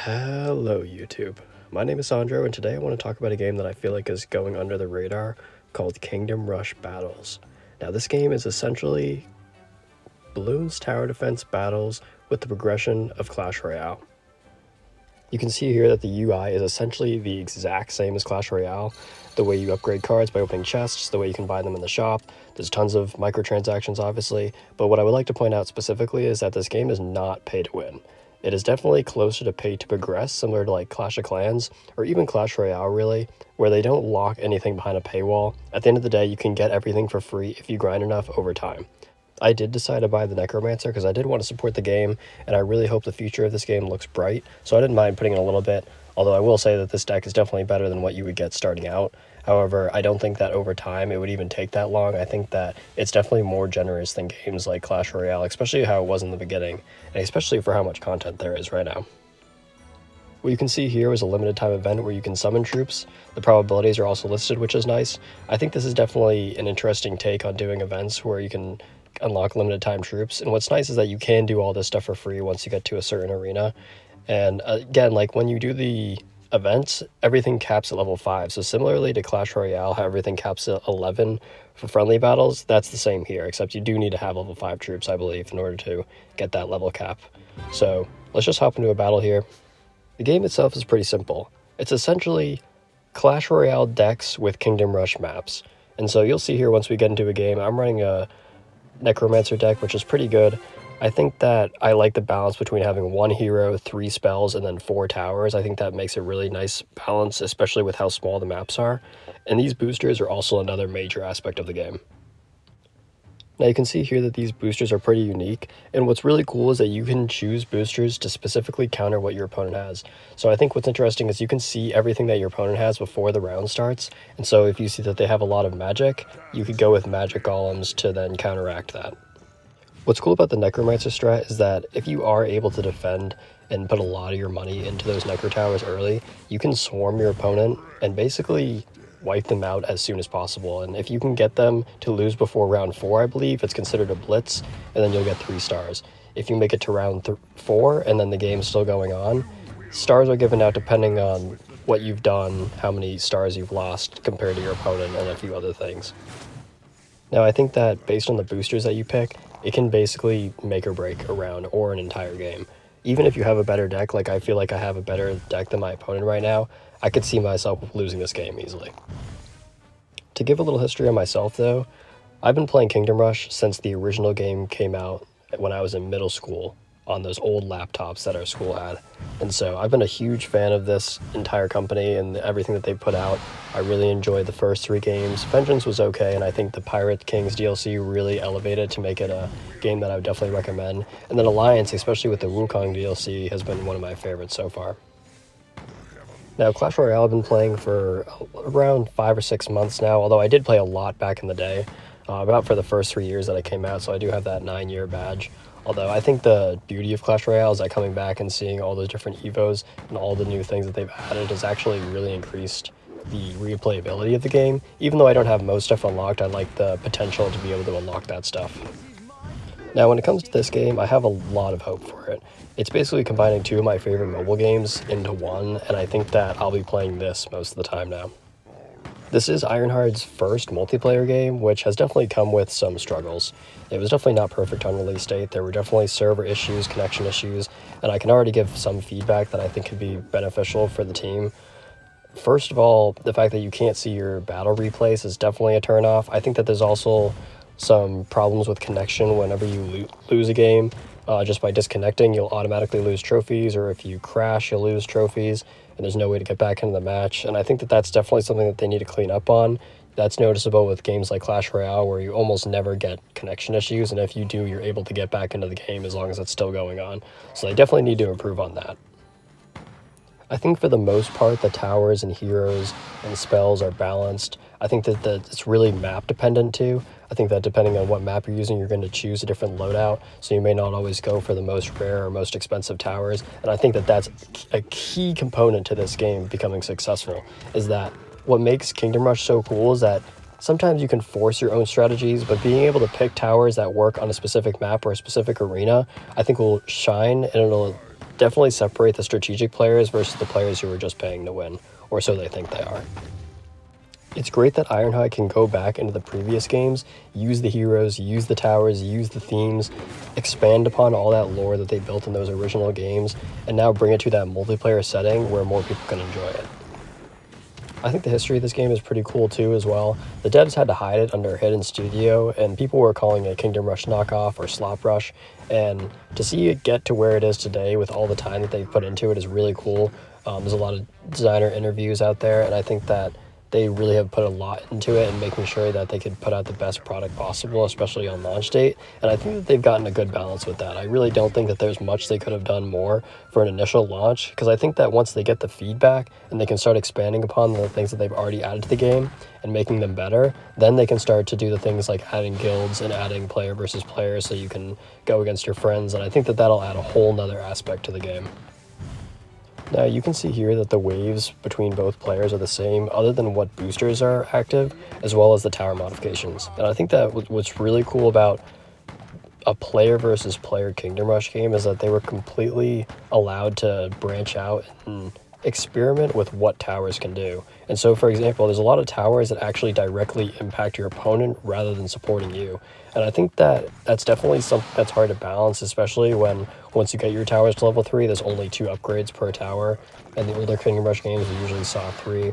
Hello YouTube, my name is Sandro and today I want to talk about a game that I feel like is going under the radar called Kingdom Rush Battles. Now this game is essentially Bloons tower defense battles with the progression of Clash Royale. You can see here that the UI is essentially the exact same as Clash Royale. The way you upgrade cards by opening chests, the way you can buy them in the shop. There's tons of microtransactions obviously, but what I would like to point out specifically is that this game is not pay to win. It is definitely closer to pay to progress, similar to like Clash of Clans, or even Clash Royale really, where they don't lock anything behind a paywall. At the end of the day, you can get everything for free if you grind enough over time. I did decide to buy the Necromancer because I did want to support the game, and I really hope the future of this game looks bright, so I didn't mind putting in a little bit, although I will say that this deck is definitely better than what you would get starting out. However, I don't think that over time it would even take that long. I think that it's definitely more generous than games like Clash Royale, especially how it was in the beginning, and especially for how much content there is right now. What you can see here is a limited time event where you can summon troops. The probabilities are also listed, which is nice. I think this is definitely an interesting take on doing events where you can unlock limited time troops, and what's nice is that you can do all this stuff for free once you get to a certain arena. And again, like when you do the events, everything caps at level 5, so similarly to Clash Royale how everything caps at 11 for friendly battles, that's the same here, except you do need to have level 5 troops, I believe, in order to get that level cap. So let's just hop into a battle here. The game itself is pretty simple. It's essentially Clash Royale decks with Kingdom Rush maps, and so you'll see here once we get into a game, I'm running a Necromancer deck, which is pretty good. I think that I like the balance between having 1 hero, 3 spells, and then 4 towers. I think that makes a really nice balance, especially with how small the maps are. And these boosters are also another major aspect of the game. Now you can see here that these boosters are pretty unique, and what's really cool is that you can choose boosters to specifically counter what your opponent has. So I think what's interesting is you can see everything that your opponent has before the round starts, and so if you see that they have a lot of magic, you could go with magic golems to then counteract that. What's cool about the Necromancer strat is that if you are able to defend and put a lot of your money into those Necro towers early, you can swarm your opponent and basically wipe them out as soon as possible. And if you can get them to lose before round 4, I believe, it's considered a blitz, and then you'll get 3 stars. If you make it to round 4 and then the game's still going on, stars are given out depending on what you've done, how many stars you've lost compared to your opponent, and a few other things. Now I think that based on the boosters that you pick, it can basically make or break a round or an entire game. Even if you have a better deck, like I feel like I have a better deck than my opponent right now, I could see myself losing this game easily. To give a little history on myself though, I've been playing Kingdom Rush since the original game came out when I was in middle school on those old laptops that our school had. And so I've been a huge fan of this entire company and everything that they put out. I really enjoyed the first 3 games. Vengeance was okay, and I think the Pirate Kings DLC really elevated to make it a game that I would definitely recommend. And then Alliance, especially with the Wukong DLC, has been one of my favorites so far. Now, Clash Royale I've been playing for around 5 or 6 months now, although I did play a lot back in the day, about for the first 3 years that I came out, so I do have that 9-year badge. Although I think the beauty of Clash Royale is that coming back and seeing all those different evos and all the new things that they've added has actually really increased the replayability of the game. Even though I don't have most stuff unlocked, I like the potential to be able to unlock that stuff. Now when it comes to this game, I have a lot of hope for it. It's basically combining 2 of my favorite mobile games into one, and I think that I'll be playing this most of the time now. This is Ironheart's first multiplayer game, which has definitely come with some struggles. It was definitely not perfect on release date. There were definitely server issues, connection issues, and I can already give some feedback that I think could be beneficial for the team. First of all, the fact that you can't see your battle replays is definitely a turnoff. I think that there's also some problems with connection whenever you lose a game. Just by disconnecting, you'll automatically lose trophies, or if you crash, you'll lose trophies, and there's no way to get back into the match. And I think that that's definitely something that they need to clean up on. That's noticeable with games like Clash Royale, where you almost never get connection issues, and if you do, you're able to get back into the game as long as it's still going on. So they definitely need to improve on that. I think for the most part, the towers and heroes and spells are balanced. I think that it's really map dependent too. I think that depending on what map you're using, you're going to choose a different loadout, so you may not always go for the most rare or most expensive towers. And I think that that's a key component to this game becoming successful, is that what makes Kingdom Rush so cool is that sometimes you can force your own strategies, but being able to pick towers that work on a specific map or a specific arena, I think will shine, and it'll definitely separate the strategic players versus the players who are just paying to win, or so they think they are. It's great that Ironhide can go back into the previous games, use the heroes, use the towers, use the themes, expand upon all that lore that they built in those original games, and now bring it to that multiplayer setting where more people can enjoy it. I think the history of this game is pretty cool too as well. The devs had to hide it under a hidden studio, and people were calling it Kingdom Rush knockoff or Slop Rush, and to see it get to where it is today with all the time that they've put into it is really cool. There's a lot of designer interviews out there, and I think that they really have put a lot into it and making sure that they could put out the best product possible, especially on launch date. And I think that they've gotten a good balance with that. I really don't think that there's much they could have done more for an initial launch, because I think that once they get the feedback and they can start expanding upon the things that they've already added to the game and making them better, then they can start to do the things like adding guilds and adding player versus player so you can go against your friends. And I think that that'll add a whole nother aspect to the game. Now you can see here that the waves between both players are the same other than what boosters are active, as well as the tower modifications. And I think that what's really cool about a player versus player Kingdom Rush game is that they were completely allowed to branch out and experiment with what towers can do. And so, for example, there's a lot of towers that actually directly impact your opponent rather than supporting you. And I think that that's definitely something that's hard to balance, especially when once you get your towers to level 3, there's only 2 upgrades per tower. And the older Kingdom Rush games, we usually saw 3.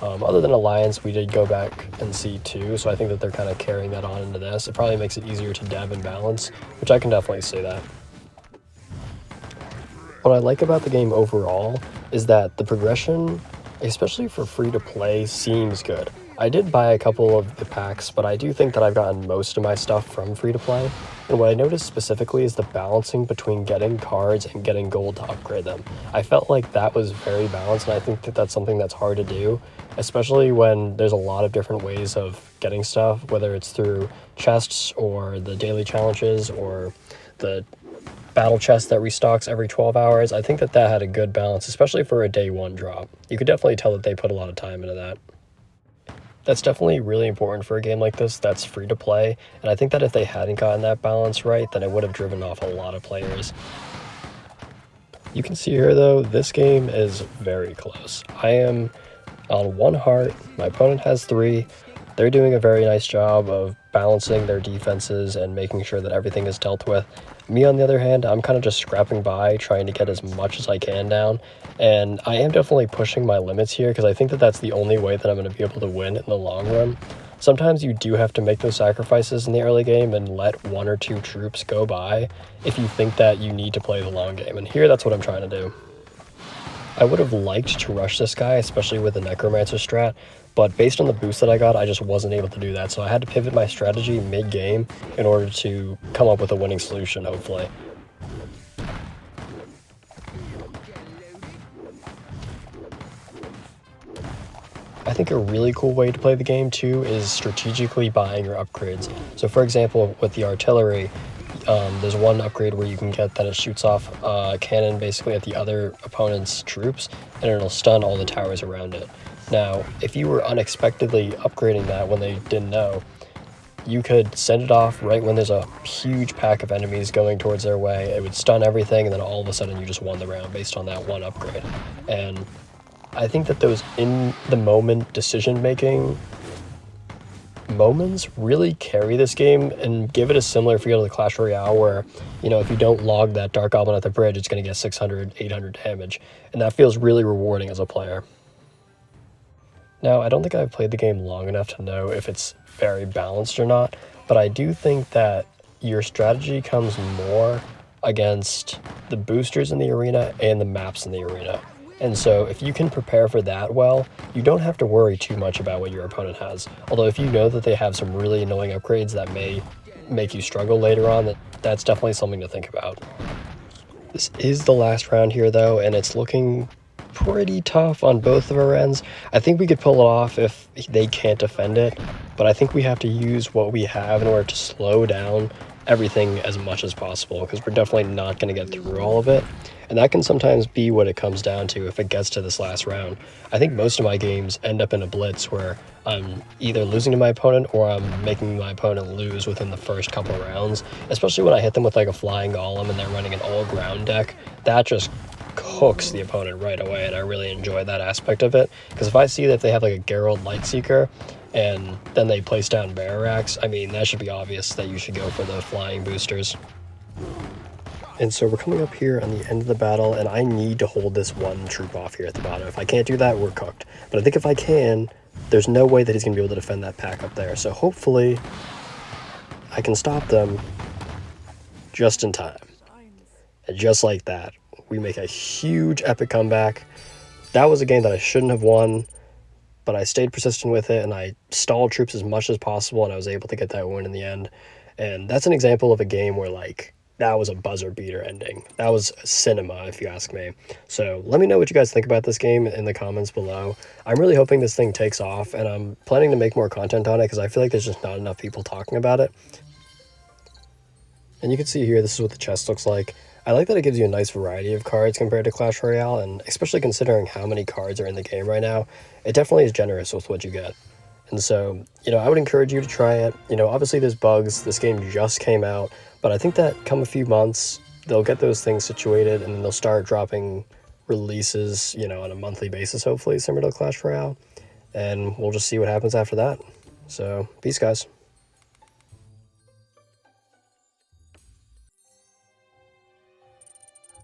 Other than Alliance, we did go back and see 2, so I think that they're kind of carrying that on into this. It probably makes it easier to dev and balance, which I can definitely say that. What I like about the game overall is that the progression, especially for free-to-play, seems good. I did buy a couple of the packs, but I do think that I've gotten most of my stuff from free-to-play. And what I noticed specifically is the balancing between getting cards and getting gold to upgrade them. I felt like that was very balanced, and I think that that's something that's hard to do, especially when there's a lot of different ways of getting stuff, whether it's through chests or the daily challenges or the battle chest that restocks every 12 hours. I think that that had a good balance, especially for a day 1 drop. You could definitely tell that they put a lot of time into that. That's definitely really important for a game like this that's free to play, and I think that if they hadn't gotten that balance right, then it would have driven off a lot of players. You can see here though, this game is very close. I am on 1 heart, my opponent has 3. They're doing a very nice job of balancing their defenses and making sure that everything is dealt with. Me, on the other hand, I'm kind of just scrapping by, trying to get as much as I can down, and I am definitely pushing my limits here because I think that that's the only way that I'm going to be able to win in the long run. Sometimes you do have to make those sacrifices in the early game and let 1 or 2 troops go by if you think that you need to play the long game, and here that's what I'm trying to do. I would have liked to rush this guy, especially with the Necromancer strat, but based on the boost that I got, I just wasn't able to do that, so I had to pivot my strategy mid-game in order to come up with a winning solution, hopefully. I think a really cool way to play the game too is strategically buying your upgrades. So for example, with the artillery, there's one upgrade where you can get that it shoots off a cannon basically at the other opponent's troops, and it'll stun all the towers around it. Now, if you were unexpectedly upgrading that when they didn't know, you could send it off right when there's a huge pack of enemies going towards their way. It would stun everything, and then all of a sudden you just won the round based on that one upgrade. And I think that those in-the-moment decision-making moments really carry this game and give it a similar feel to Clash Royale where, you know, if you don't log that Dark Goblin at the bridge, it's going to get 600, 800 damage. And that feels really rewarding as a player. Now, I don't think I've played the game long enough to know if it's very balanced or not, but I do think that your strategy comes more against the boosters in the arena and the maps in the arena. And so if you can prepare for that well, you don't have to worry too much about what your opponent has. Although if you know that they have some really annoying upgrades that may make you struggle later on, that's definitely something to think about. This is the last round here though, and it's looking pretty tough on both of our ends. I think we could pull it off if they can't defend it, but I think we have to use what we have in order to slow down everything as much as possible, because we're definitely not going to get through all of it. And that can sometimes be what it comes down to if it gets to this last round. I think most of my games end up in a blitz where I'm either losing to my opponent or I'm making my opponent lose within the first couple rounds, especially when I hit them with like a flying golem and they're running an all ground deck. That just cooks the opponent right away, and I really enjoy that aspect of it, because if I see that they have like a Geralt Lightseeker and then they place down bear racks, I mean, that should be obvious that you should go for the flying boosters. And so we're coming up here on the end of the battle, and I need to hold this one troop off here at the bottom. If I can't do that, we're cooked. But I think if I can, there's no way that he's going to be able to defend that pack up there. So hopefully I can stop them just in time. And just like that, we make a huge epic comeback. That was a game that I shouldn't have won, but I stayed persistent with it, and I stalled troops as much as possible, and I was able to get that win in the end. And that's an example of a game where, like, that was a buzzer beater ending. That was cinema, if you ask me. So let me know what you guys think about this game in the comments below. I'm really hoping this thing takes off, and I'm planning to make more content on it because I feel like there's just not enough people talking about it. And you can see here, this is what the chest looks like. I like that it gives you a nice variety of cards compared to Clash Royale, and especially considering how many cards are in the game right now, it definitely is generous with what you get. And so, I would encourage you to try it. Obviously there's bugs, this game just came out, but I think that come a few months, they'll get those things situated, and then they'll start dropping releases, on a monthly basis, hopefully, similar to Clash Royale, and we'll just see what happens after that. So, peace, guys.